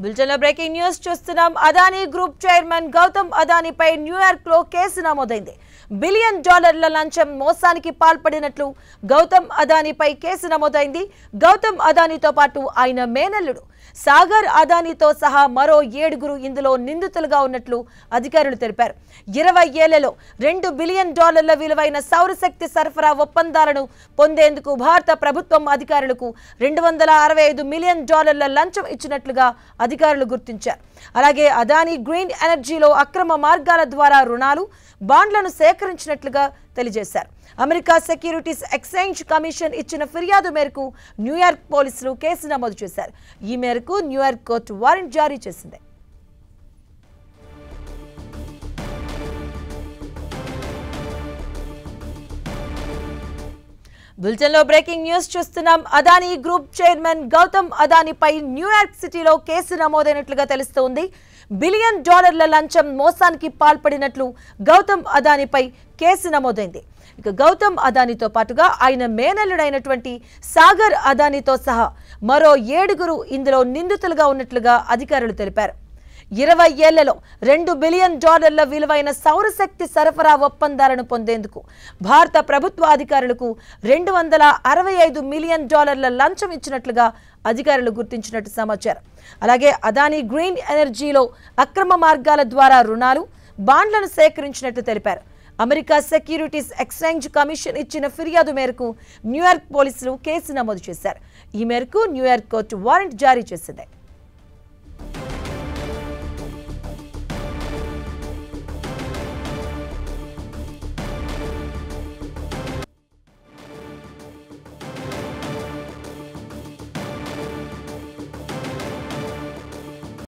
బులెటిన్లో breaking news చూస్తున్నాం. Adani group chairman Gautam అదానీపై న్యూయార్క్ లో కేసు నమోదైంది. $1 బిలియన్ లంచం మోసానికి పాల్పడినట్లు గౌతమ్ అదానీపై కేసు నమోదైంది. గౌతమ్ అదానీతో పాటు ఆయన మేనల్లుడు సాగర్ అదానీతో సహా మరో 7గురు ఇందులో నిందితులుగా ఉన్నట్లు అధికారులు తెలిపారు. 20 ఏళ్లలో $2 బిలియన్ విలువైన సౌరశక్తి సరఫరా ఒప్పందాలను పొందేందుకు భారత ప్రభుత్వం అధికారులకు $265 మిలియన్ లంచం ఇచ్చినట్లుగా అధికారులు గుర్తించారు. అలాగే అదానీ గ్రీన్ ఎనర్జీలో అక్రమ మార్గాల ద్వారా రుణాలు, బాండ్లను సేకరించినట్లుగా తెలియజేశారు. అమెరికా సెక్యూరిటీస్ ఎక్స్చేంజ్ కమిషన్ ఇచ్చిన ఫిర్యాదు మేరకు న్యూయార్క్ పోలీసులు కేసు నమోదు చేశారు. ఈ మేరకు న్యూయార్క్ కోర్టు వారెంట్ జారీ చేసింది. బులెటిన్లో బ్రేకింగ్ న్యూస్ చూస్తున్నాం. అదానీ గ్రూప్ చైర్మన్ గౌతమ్ అదానీపై న్యూయార్క్ సిటీలో కేసు నమోదైనట్లుగా తెలుస్తోంది. $1 బిలియన్ లంచం మోసానికి పాల్పడినట్లు గౌతమ్ అదానీపై కేసు నమోదైంది. ఇక గౌతమ్ అదానీతో పాటుగా ఆయన మేనల్లుడైనటువంటి సాగర్ అదానీతో సహా మరో 7గురు ఇందులో నిందితులుగా ఉన్నట్లుగా అధికారులు తెలిపారు. 20 ఏళ్లలో $2 బిలియన్ విలువైన సౌరశక్తి సరఫరా ఒప్పందాలను పొందేందుకు భారత ప్రభుత్వ అధికారులకు $265 మిలియన్ లంచం ఇచ్చినట్లుగా అధికారులు గుర్తించినట్టు సమాచారం. అలాగే అదానీ గ్రీన్ ఎనర్జీలో అక్రమ మార్గాల ద్వారా రుణాలు, బాండ్లను సేకరించినట్టు తెలిపారు. అమెరికా సెక్యూరిటీస్ ఎక్స్చేంజ్ కమిషన్ ఇచ్చిన ఫిర్యాదు మేరకు న్యూయార్క్ పోలీసులు కేసు నమోదు చేశారు. ఈ మేరకు న్యూయార్క్ కోర్టు వారెంట్ జారీ చేసింది.